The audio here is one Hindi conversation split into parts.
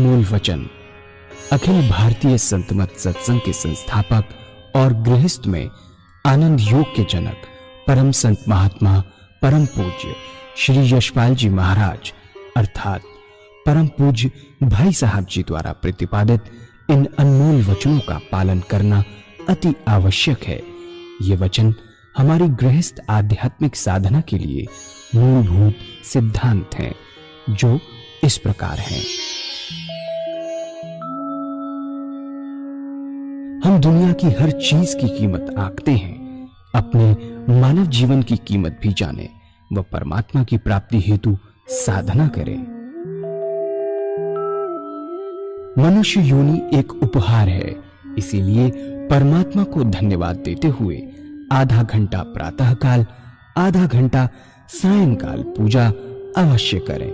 अनमोल वचन अखिल भारतीय संत मत सत्संग के संस्थापक और गृहस्थ में आनंद योग के जनक परम संत महात्मा परम पूज्य श्री यशपाल जी महाराज अर्थात परम पूज्य भाई साहब जी द्वारा प्रतिपादित इन अनमोल वचनों का पालन करना अति आवश्यक है। ये वचन हमारी गृहस्थ आध्यात्मिक साधना के लिए मूलभूत सिद्धांत हैं, जो इस प्रकार हैं। हम दुनिया की हर चीज की कीमत आंकते हैं, अपने मानव जीवन की कीमत भी जाने व परमात्मा की प्राप्ति हेतु साधना करें। मनुष्य योनि एक उपहार है, इसीलिए परमात्मा को धन्यवाद देते हुए आधा घंटा प्रातःकाल, आधा घंटा सायंकाल पूजा अवश्य करें।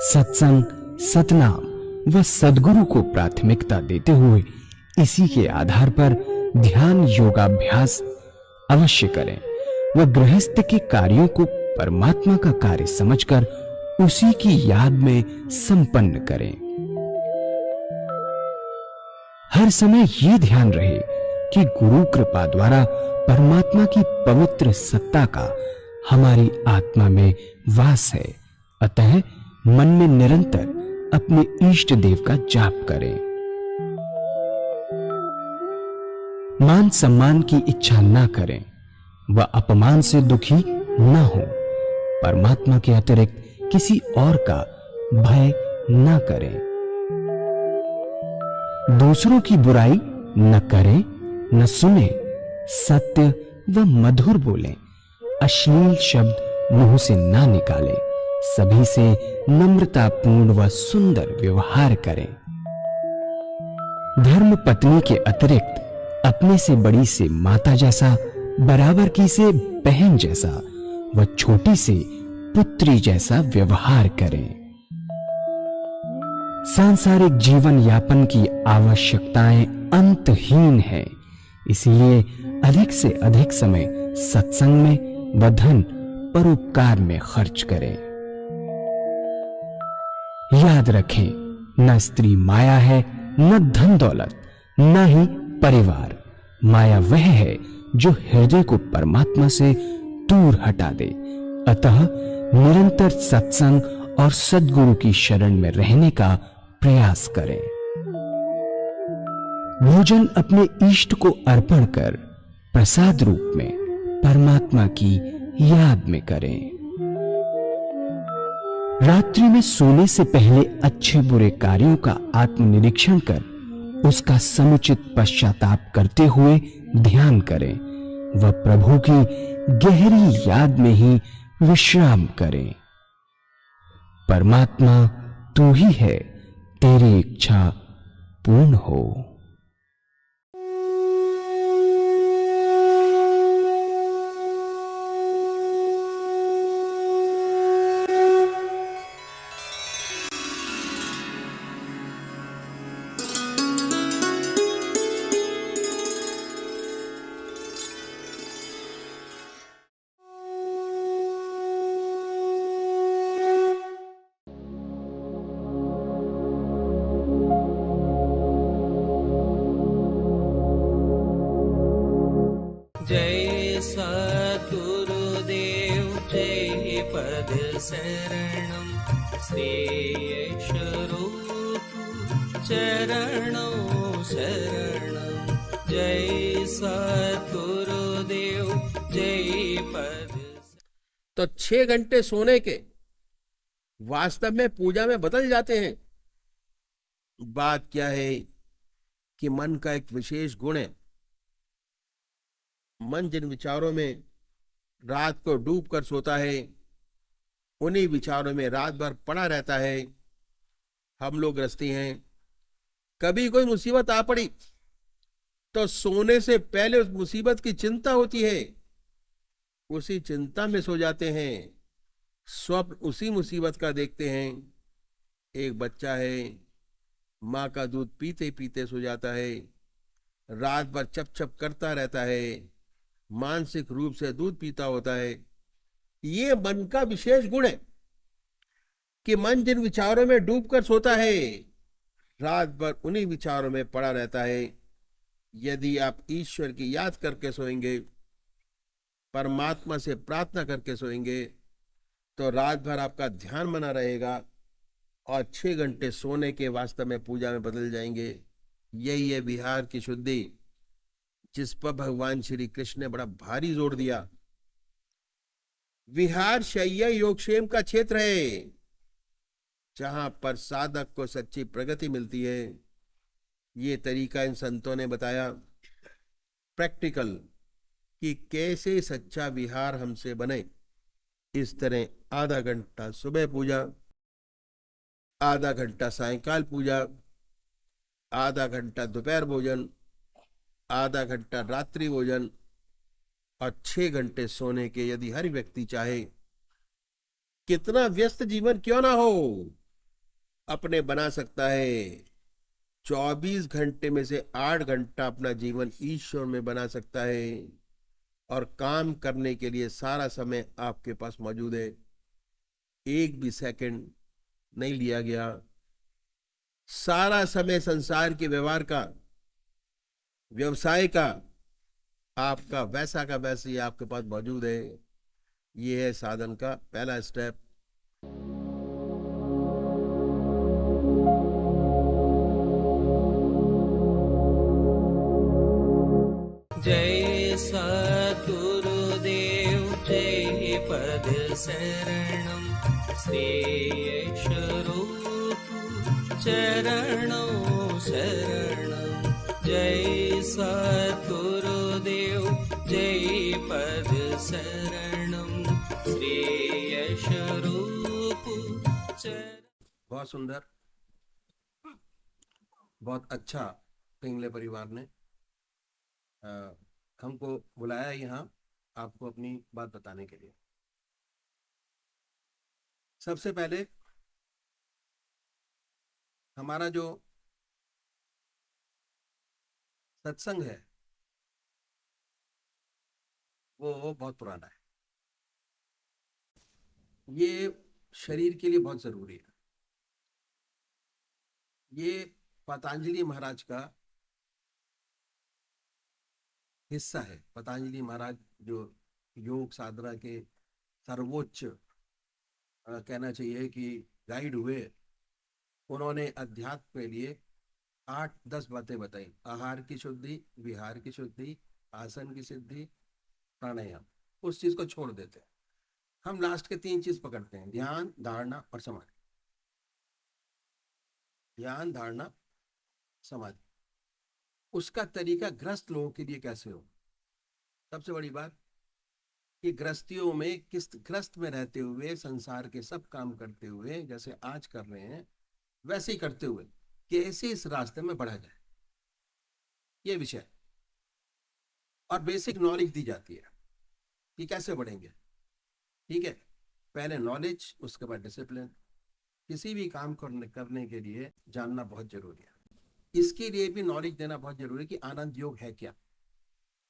सत्संग, सतनाम व सद्गुरु को प्राथमिकता देते हुए इसी के आधार पर ध्यान योगाभ्यास अवश्य करें व गृहस्थ के कार्यों को परमात्मा का कार्य समझकर उसी की याद में संपन्न करें। हर समय ये ध्यान रहे कि गुरु कृपा द्वारा परमात्मा की पवित्र सत्ता का हमारी आत्मा में वास है, अतः मन में निरंतर अपने इष्ट देव का जाप करें। मान सम्मान की इच्छा ना करें व अपमान से दुखी ना हो। परमात्मा के अतिरिक्त किसी और का भय ना करें। दूसरों की बुराई न करें, न सुने, सत्य व मधुर बोलें, अश्लील शब्द मुंह से ना निकालें, सभी से नम्रतापूर्ण व सुंदर व्यवहार करें। धर्म पत्नी के अतिरिक्त अपने से बड़ी से माता जैसा, बराबर की से बहन जैसा व छोटी से पुत्री जैसा व्यवहार करें। सांसारिक जीवन यापन की आवश्यकताएं अंतहीन है, इसलिए अधिक से अधिक समय सत्संग में व धन परोपकार में खर्च करें। याद रखें, न स्त्री माया है, न धन दौलत, न ही परिवार। माया वह है जो हृदय को परमात्मा से दूर हटा दे। अतः निरंतर सत्संग और सद्गुरु की शरण में रहने का प्रयास करें। भोजन अपने इष्ट को अर्पण कर प्रसाद रूप में परमात्मा की याद में करें। रात्रि में सोने से पहले अच्छे बुरे कार्यों का आत्मनिरीक्षण कर उसका समुचित पश्चाताप करते हुए ध्यान करें व प्रभु की गहरी याद में ही विश्राम करें। परमात्मा तू ही है, तेरी इच्छा पूर्ण हो। जय सद्गुरुदेव जय पद शरणम श्रेयस्वरूप चरणों शरणम। जय सद्गुरुदेव जय पद। तो 6 घंटे सोने के वास्तव में पूजा में बदल जाते हैं। बात क्या है कि मन का एक विशेष गुण है। मन जिन विचारों में रात को डूब कर सोता है, उन्हीं विचारों में रात भर पड़ा रहता है। हम लोग गृहस्थी हैं, कभी कोई मुसीबत आ पड़ी तो सोने से पहले उस मुसीबत की चिंता होती है, उसी चिंता में सो जाते हैं। स्वप्न उसी मुसीबत का देखते हैं। एक बच्चा है, माँ का दूध पीते पीते सो जाता है, रात भर चप चप करता रहता है, मानसिक रूप से दूध पीता होता है। ये मन का विशेष गुण है कि मन जिन विचारों में डूबकर सोता है, रात भर उन्हीं विचारों में पड़ा रहता है। यदि आप ईश्वर की याद करके सोएंगे, परमात्मा से प्रार्थना करके सोएंगे, तो रात भर आपका ध्यान बना रहेगा और 6 घंटे सोने के वास्तव में पूजा में बदल जाएंगे। यही है विहार की शुद्धि, जिस पर भगवान श्री कृष्ण ने बड़ा भारी जोर दिया। विहार शैया योगक्षेम का क्षेत्र है, जहां पर साधक को सच्ची प्रगति मिलती है। ये तरीका इन संतों ने बताया प्रैक्टिकल, कि कैसे सच्चा विहार हमसे बने। इस तरह आधा घंटा सुबह पूजा, आधा घंटा सायंकाल पूजा, आधा घंटा दोपहर भोजन, आधा घंटा रात्रि भोजन और 6 घंटे सोने के यदि हर व्यक्ति चाहे, कितना व्यस्त जीवन क्यों ना हो, अपने बना सकता है। 24 घंटे में से 8 घंटा अपना जीवन ईश्वर में बना सकता है और काम करने के लिए सारा समय आपके पास मौजूद है। एक भी सेकंड नहीं लिया गया। सारा समय संसार के व्यवहार का, व्यवसाय का, आपका वैसा का वैसे ही आपके पास मौजूद है। ये है साधन का पहला स्टेप। जय सद्गुरुदेव जय पद शरणं श्रेयस्वरूप चरणों शरणं। जय सद्गुरुदेव जय पद शरणं श्रेयस्वरूप चरणं। बहुत सुंदर, बहुत अच्छा पिंगले परिवार ने हमको बुलाया यहाँ आपको अपनी बात बताने के लिए। सबसे पहले हमारा जो सत्संग है वो बहुत पुराना है। ये शरीर के लिए बहुत जरूरी है। ये पतंजलि महाराज का हिस्सा है। पतंजलि महाराज जो योग साधना के सर्वोच्च कहना चाहिए कि गाइड हुए, उन्होंने अध्यात्म के लिए 8-10 बातें बताई। आहार की शुद्धि, विहार की शुद्धि, आसन की सिद्धि, प्राणायाम। उस चीज को छोड़ देते हैं। हम लास्ट के 3 चीज पकड़ते हैं, ध्यान, धारणा और समाधि। ध्यान, धारणा, समाधि। उसका तरीका ग्रस्त लोगों के लिए कैसे हो। सबसे बड़ी बात कि ग्रस्तियों में, किस ग्रस्त में रहते हुए, संसार के सब काम करते हुए, जैसे आज कर रहे हैं वैसे ही करते हुए कैसे इस रास्ते में बढ़ा जाए, ये विषय। और बेसिक नॉलेज दी जाती है कि कैसे बढ़ेंगे। ठीक है, पहले नॉलेज, उसके बाद डिसिप्लिन। किसी भी काम करने के लिए जानना बहुत जरूरी है। इसके लिए भी नॉलेज देना बहुत जरूरी है कि आनंद योग है क्या,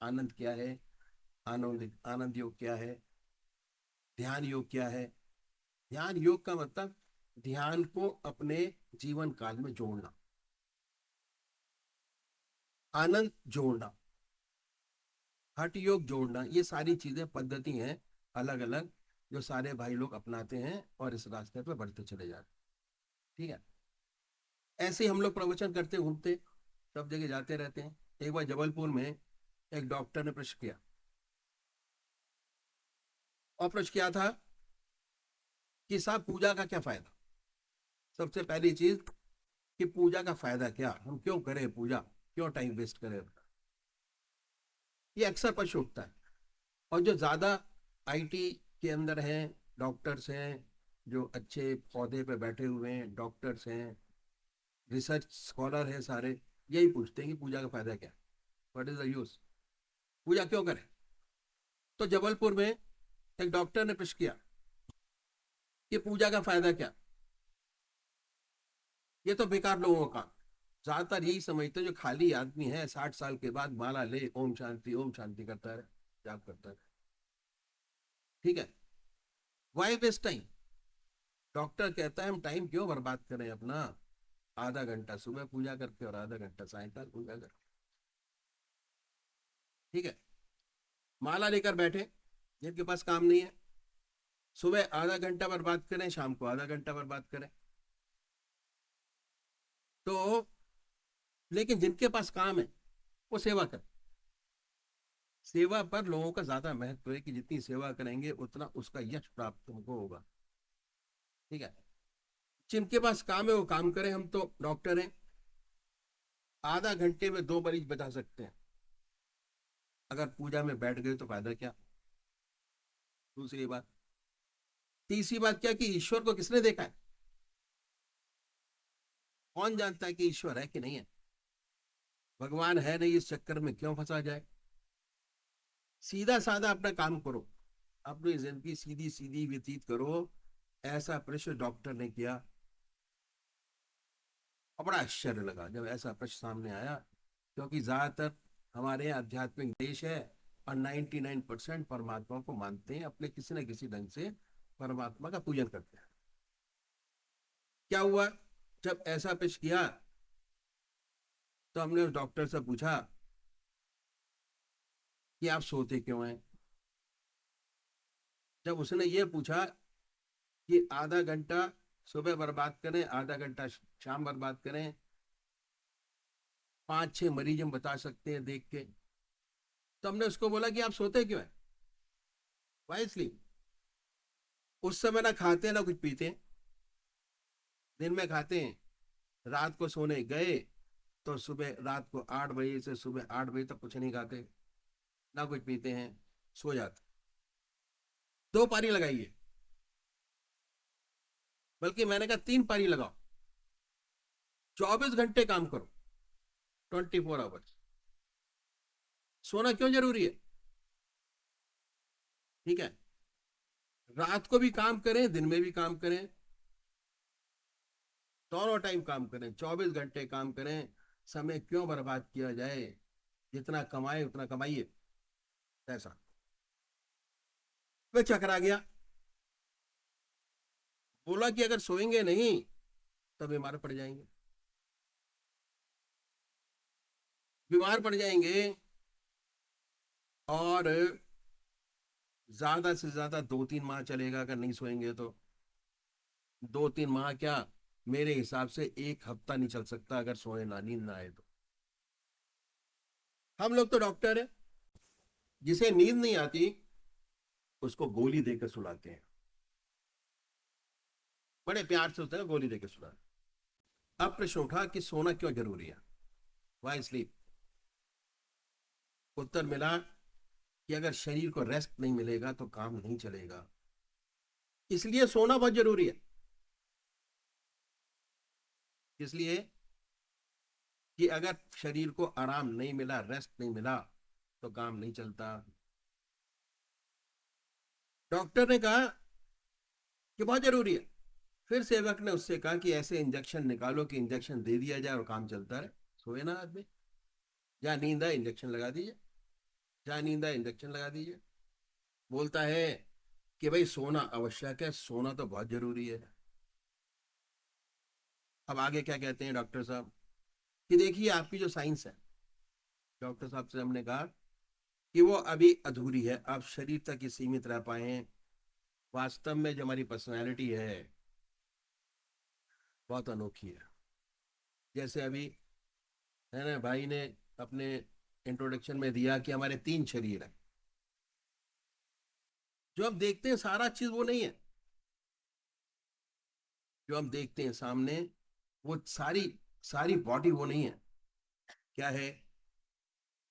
आनंद क्या है, आनंद योग क्या है, ध्यान योग क्या है। ध्यान योग का मतलब ध्यान को अपने जीवन काल में जोड़ना, आनंद जोड़ना, हठ योग जोड़ना। ये सारी चीजें, पद्धति हैं अलग अलग, जो सारे भाई लोग अपनाते हैं और इस रास्ते पे बढ़ते चले जाते हैं। ठीक है, ऐसे ही हम लोग प्रवचन करते घूमते सब जगह जाते रहते हैं। एक बार जबलपुर में एक डॉक्टर ने प्रश्न किया, और प्रश्न किया था कि साहब पूजा का क्या फायदा। सबसे पहली चीज कि पूजा का फायदा क्या, हम क्यों करें पूजा, क्यों टाइम वेस्ट करें। ये अक्सर प्रश्न उठता है। और जो ज्यादा आईटी के अंदर हैं, डॉक्टर्स हैं, जो अच्छे पौधे पे बैठे हुए हैं, डॉक्टर्स हैं, रिसर्च स्कॉलर है, सारे यही पूछते हैं कि पूजा का फायदा क्या, व्हाट इज द यूज, पूजा क्यों करें। तो जबलपुर में एक डॉक्टर ने प्रश्न किया कि पूजा का फायदा क्या। ये तो बेकार लोगों का, ज्यादातर यही समझते जो खाली आदमी है 60 साल के बाद माला ले ओम शांति करता है, जाप करता है। ठीक है, वाई वेस्ट टाइम। डॉक्टर कहता है हम टाइम क्यों बर्बाद करें अपना, आधा घंटा सुबह पूजा करके और आधा घंटा सायंकाल पूजा करके, ठीक है। माला लेकर बैठे जिनके पास काम नहीं है, सुबह आधा घंटा बर्बाद करें, शाम को आधा घंटा बर्बाद करें। तो लेकिन जिनके पास काम है वो सेवा करें। सेवा पर लोगों का ज्यादा महत्व है कि जितनी सेवा करेंगे उतना उसका यश प्राप्त तुमको होगा, ठीक है। जिनके पास काम है वो काम करें। हम तो डॉक्टर हैं, आधा घंटे में 2 मरीज बचा सकते हैं, अगर पूजा में बैठ गए तो फायदा क्या। दूसरी बात, तीसरी बात क्या कि ईश्वर को किसने देखा है, कौन जानता है कि ईश्वर है कि नहीं है। भगवान है नहीं, इस चक्कर में क्यों फंसा जाए। सीधा साधा अपना काम करो, अपनी जिंदगी सीधी सीधी व्यतीत करो। ऐसा प्रश्न डॉक्टर ने किया और बड़ा आश्चर्य लगा जब ऐसा प्रश्न सामने आया, क्योंकि ज्यादातर हमारे यहाँ आध्यात्मिक देश है और 99% परमात्मा को मानते हैं, अपने किसी न किसी ढंग से परमात्मा का पूजन करते हैं। क्या हुआ जब ऐसा पेश किया, तो हमने उस डॉक्टर से पूछा कि आप सोते क्यों हैं। जब उसने ये पूछा कि आधा घंटा सुबह बर्बाद करें, आधा घंटा शाम बर्बाद करें, 5-6 मरीज हम बता सकते हैं देख के, तो हमने उसको बोला कि आप सोते क्यों हैं, वाई स्लीप। उस समय ना खाते हैं ना कुछ पीते हैं, दिन में खाते हैं, रात को सोने गए तो सुबह रात को 8 बजे से सुबह 8 बजे तक कुछ नहीं खाते ना कुछ पीते हैं, सो जाते। 2 पारी लगाइए, बल्कि मैंने कहा 3 पारी लगाओ, 24 घंटे काम करो, 24 आवर्स। सोना क्यों जरूरी है, ठीक है। रात को भी काम करें, दिन में भी काम करें, दोनों टाइम काम करें, 24 घंटे काम करें। समय क्यों बर्बाद किया जाए, जितना कमाए उतना कमाइए। ऐसा मैं चकरा गया, बोला कि अगर सोएंगे नहीं तो बीमार पड़ जाएंगे, बीमार पड़ जाएंगे और ज्यादा से ज्यादा 2-3 माह चलेगा अगर नहीं सोएंगे तो। 2-3 माह क्या, मेरे हिसाब से 1 हफ्ता नहीं चल सकता अगर सोए ना, नींद ना आए तो। हम लोग तो डॉक्टर है, जिसे नींद नहीं आती उसको गोली देकर सुलाते हैं, बड़े प्यार से होता है गोली देकर सुलाते। अब प्रश्न उठा कि सोना क्यों जरूरी है, वाई स्लीप। उत्तर मिला कि अगर शरीर को रेस्ट नहीं मिलेगा तो काम नहीं चलेगा, इसलिए सोना बहुत जरूरी है। इसलिए कि अगर शरीर को आराम नहीं मिला, रेस्ट नहीं मिला, तो काम नहीं चलता। डॉक्टर ने कहा कि बहुत जरूरी है। फिर सेवक ने उससे कहा कि ऐसे इंजेक्शन निकालो कि इंजेक्शन दे दिया जाए और काम चलता रहे, सोए ना आदमी। जहाँ नींद आए इंजेक्शन लगा दीजिए, जहाँ नींद आए इंजेक्शन लगा दीजिए। बोलता है कि भाई सोना आवश्यक है, सोना तो बहुत जरूरी है। अब आगे क्या कहते हैं डॉक्टर साहब कि देखिए आपकी जो साइंस है, डॉक्टर साहब से हमने कहा कि वो अभी अधूरी है, आप शरीर तक ही सीमित रह पाए हैं। वास्तव में जो हमारी पर्सनैलिटी है बहुत अनोखी है। जैसे अभी है ना, भाई ने अपने इंट्रोडक्शन में दिया कि हमारे 3 शरीर हैं। जो हम देखते हैं सारा चीज वो नहीं है, जो हम देखते हैं सामने वो सारी सारी बॉडी वो नहीं है। क्या है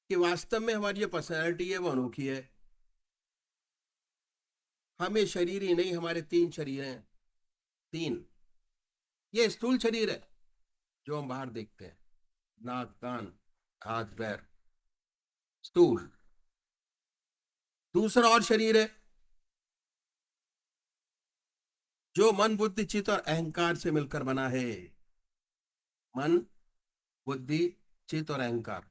कि वास्तव में हमारी जो पर्सनैलिटी है वो अनोखी है। हमें शरीर ही नहीं, हमारे 3 शरीर हैं। 3, ये स्थूल शरीर है जो हम बाहर देखते हैं, नाक कान हाथ पैर, स्थूल। दूसरा और शरीर है जो मन बुद्धि चित्त और अहंकार से मिलकर बना है। मन बुद्धि चित्त और अहंकार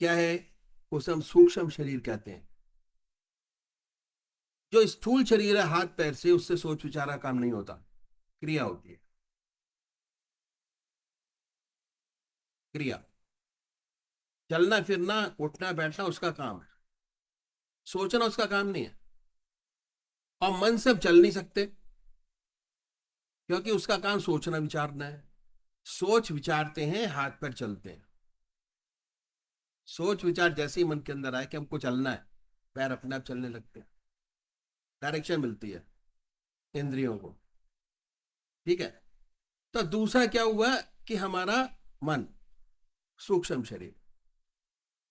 क्या है, उसे हम सूक्ष्म शरीर कहते हैं। जो स्थूल शरीर है हाथ पैर से, उससे सोच विचार का काम नहीं होता, क्रिया होती है, क्रिया। चलना फिरना उठना बैठना उसका काम है, सोचना उसका काम नहीं है। और मन से अब चल नहीं सकते, क्योंकि उसका काम सोचना विचारना है। सोच विचारते हैं, हाथ पैर चलते हैं। सोच विचार जैसे ही मन के अंदर आए कि हमको चलना है, पैर अपने आप चलने लगते हैं, डायरेक्शन मिलती है इंद्रियों को। ठीक है। तो दूसरा क्या हुआ कि हमारा मन, सूक्ष्म शरीर,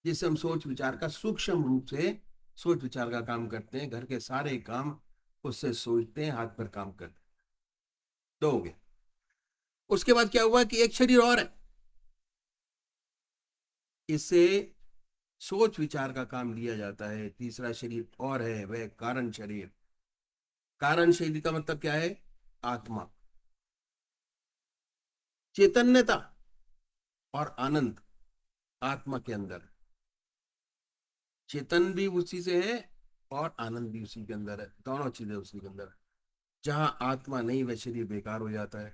जिसे हम सोच विचार का सूक्ष्म रूप से सोच विचार का काम करते हैं, घर के सारे काम उससे सोचते हैं, हाथ पर काम करते हैं। दो हो गए। उसके बाद क्या हुआ कि एक शरीर और है, इससे सोच विचार का काम लिया जाता है। तीसरा शरीर और है, वह कारण शरीर। कारण शरीर का मतलब क्या है? आत्मा, चैतन्यता और आनंद आत्मा के अंदर। चेतन भी उसी से है और आनंद भी उसी के अंदर है, दोनों चीजें उसी के अंदर है। जहां आत्मा नहीं, वह शरीर बेकार हो जाता है।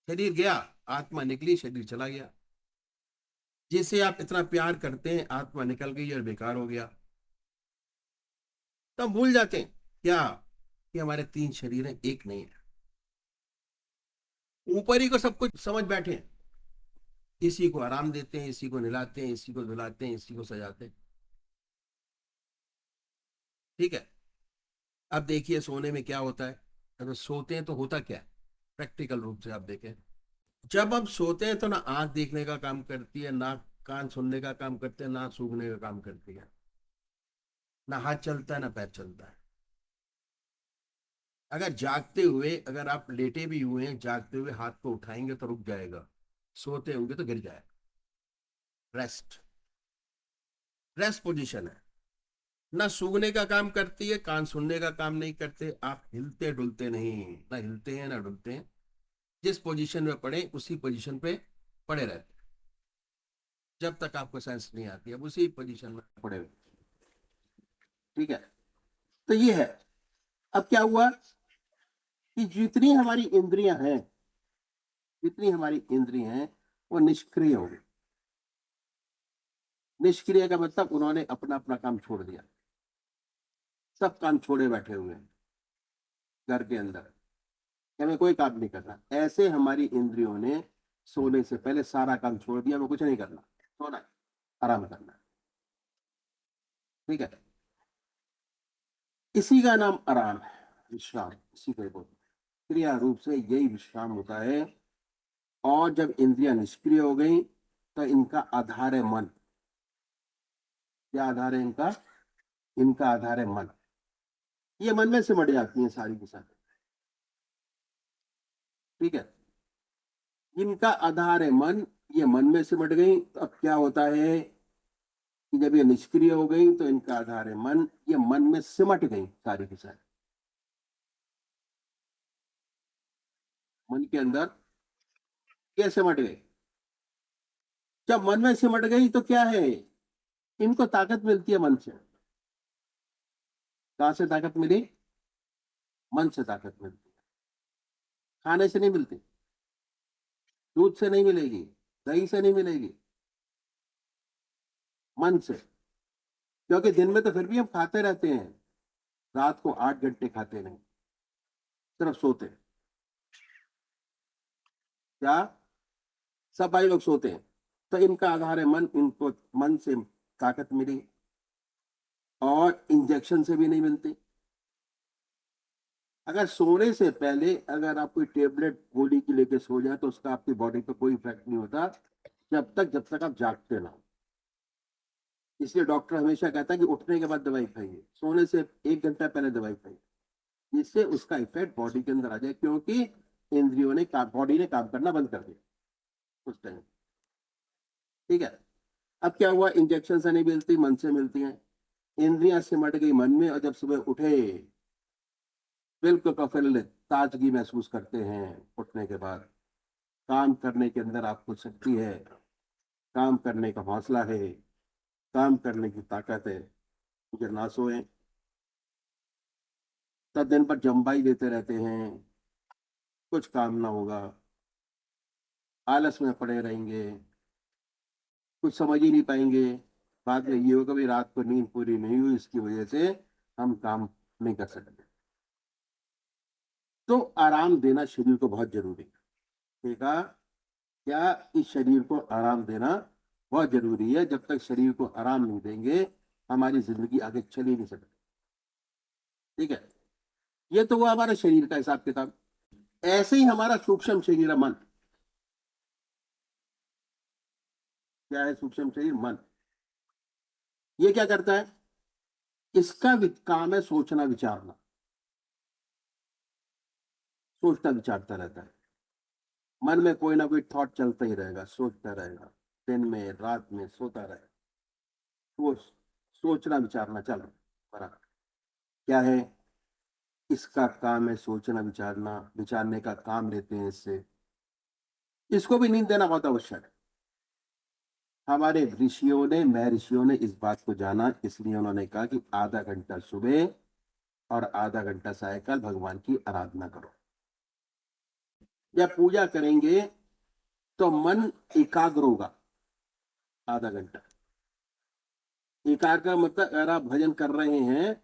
शरीर गया, आत्मा निकली, शरीर चला गया। जिसे आप इतना प्यार करते हैं, आत्मा निकल गई और बेकार हो गया, तो हम भूल जाते हैं क्या कि हमारे तीन शरीर हैं, एक नहीं है। ऊपर ही को सब कुछ समझ बैठे हैं, इसी को आराम देते हैं, इसी को नहलाते हैं, इसी को धुलाते हैं, इसी को सजाते हैं। ठीक है। अब देखिए सोने में क्या होता है। अगर सोते हैं तो होता क्या है, प्रैक्टिकल रूप से आप देखें। जब हम सोते हैं तो ना आंख देखने का काम करती है, ना कान सुनने का काम करते हैं, ना सूंघने का काम करती है, ना हाथ चलता है, ना पैर चलता है। अगर जागते हुए, अगर आप लेटे भी हुए हैं, जागते हुए हाथ को उठाएंगे तो रुक जाएगा, सोते होंगे तो गिर जाएगा। रेस्ट, रेस्ट पोजीशन है। ना सूंघने का काम करती है, कान सुनने का काम नहीं करते, आप हिलते डुलते नहीं, ना हिलते हैं ना डुलते हैं। जिस पोजीशन में पड़े उसी पोजीशन पे पड़े रहते हैं, जब तक आपको सेंस नहीं आती, अब उसी पोजीशन में पड़े हुए। ठीक है। तो ये है। अब क्या हुआ कि जितनी हमारी इंद्रियां हैं, जितनी हमारी इंद्रियां हैं, वो निष्क्रिय हो गई। निष्क्रिय का मतलब उन्होंने अपना अपना काम छोड़ दिया, सब काम छोड़े बैठे हुए हैं घर के अंदर, कि हमें कोई काम नहीं करना। ऐसे हमारी इंद्रियों ने सोने से पहले सारा काम छोड़ दिया, हमें कुछ नहीं करना, सोना है, आराम करना है। ठीक है। इसी का नाम आराम है, विश्राम, इसी को बोलते हैं। क्रिया रूप से यही विश्राम होता है। और जब इंद्रियां निष्क्रिय हो गई तो इनका आधार है मन। क्या आधार है इनका? इनका आधार है मन। ये मन में सिमट जाती है सारी की सारी। ठीक है। इनका आधार है मन, ये मन में सिमट गई तो अब क्या होता है कि जब ये निष्क्रिय हो गई तो इनका आधार है मन, ये मन में सिमट गई सारी की सारी, मन के अंदर ये सिमट गई। जब मन में सिमट गई तो क्या है, इनको ताकत मिलती है मन से। कहां से ताकत मिली? मन से ताकत मिलती है। खाने से नहीं मिलती, दूध से नहीं मिलेगी, दही से नहीं मिलेगी, मन से। क्योंकि दिन में तो फिर भी हम खाते रहते हैं, रात को 8 घंटे खाते नहीं, सिर्फ सोते हैं। क्या? सब भाई लोग सोते हैं। तो इनका आधार है मन, इनको मन से ताकत मिली, और इंजेक्शन से भी नहीं मिलती। अगर सोने से पहले अगर आप कोई टेबलेट गोली की लेके सो जाए तो उसका आपकी बॉडी पे कोई इफेक्ट नहीं होता, जब तक आप जागते ना हो। इसलिए डॉक्टर हमेशा कहता है कि उठने के बाद दवाई खाइए, सोने से 1 घंटा पहले दवाई खाइए, जिससे उसका इफेक्ट बॉडी के अंदर आ जाए, क्योंकि इंद्रियों ने बॉडी ने काम करना बंद कर दिया उस टाइम। ठीक है। अब क्या हुआ, इंजेक्शन से नहीं मिलती, मन से मिलती हैं। इंद्रियां सिमट गई मन में, और जब सुबह उठे बिल्कुल प्रफुल्लित, ताजगी महसूस करते हैं उठने के बाद। काम करने के अंदर आपको शक्ति है, काम करने का हौसला है, काम करने की ताकत है। फिर ना सोए, तब दिन भर जम्बाई देते रहते हैं, कुछ काम ना होगा, आलस में पड़े रहेंगे, कुछ समझ ही नहीं पाएंगे। बाद में ये होगा भाई रात को नींद पूरी नहीं हुई, इसकी वजह से हम काम नहीं कर सकते। तो आराम देना शरीर को बहुत जरूरी है। ठीक है, क्या इस शरीर को आराम देना बहुत जरूरी है। जब तक शरीर को आराम नहीं देंगे हमारी जिंदगी आगे चल ही नहीं सकती। ठीक है, ये तो वो हमारा शरीर का हिसाब किताब। ऐसे ही हमारा सूक्ष्म शरीर है मन। क्या है सूक्ष्म शरीर? मन। ये क्या करता है? इसका काम है सोचना विचारना, सोचता विचारता रहता है। मन में कोई ना कोई थॉट चलता ही रहेगा, सोचता रहेगा, दिन में रात में सोता रहेगा, वो सोचना विचारना चल रहा। क्या है? इसका काम है सोचना विचारना, विचारने का काम लेते हैं इससे। इसको भी नींद देना बहुत आवश्यक है। हमारे ऋषियों ने, महर्षियों ने इस बात को जाना, इसलिए उन्होंने कहा कि आधा घंटा सुबह और आधा घंटा सायकाल भगवान की आराधना करो। जब पूजा करेंगे तो मन एकाग्र होगा। आधा घंटा एकाग्र मतलब अगर आप भजन कर रहे हैं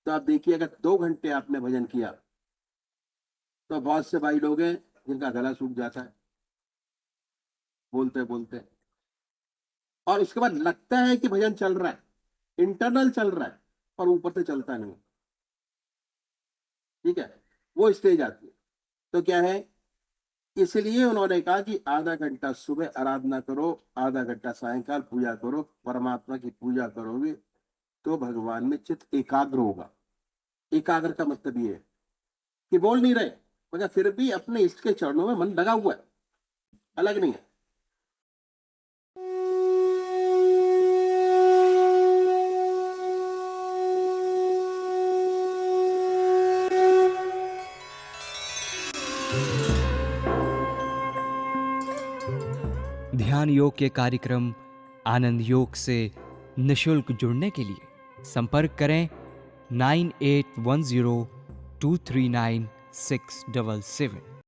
तो आप देखिए, अगर 2 घंटे आपने भजन किया तो बहुत से भाई लोग हैं जिनका गला सूख जाता है बोलते बोलते, और उसके बाद लगता है कि भजन चल रहा है, इंटरनल चल रहा है, पर ऊपर से चलता नहीं। ठीक है, वो स्टेज आती है। तो क्या है, इसलिए उन्होंने कहा कि आधा घंटा सुबह आराधना करो, आधा घंटा सायंकाल पूजा करो। परमात्मा की पूजा करोगे तो भगवान में चित्त एकाग्र होगा। एकाग्र का मतलब ये है कि बोल नहीं रहे मगर फिर भी अपने इष्ट के चरणों में मन लगा हुआ है, अलग नहीं है। ध्यान योग के कार्यक्रम आनंद योग से निशुल्क जुड़ने के लिए संपर्क करें 9810239677।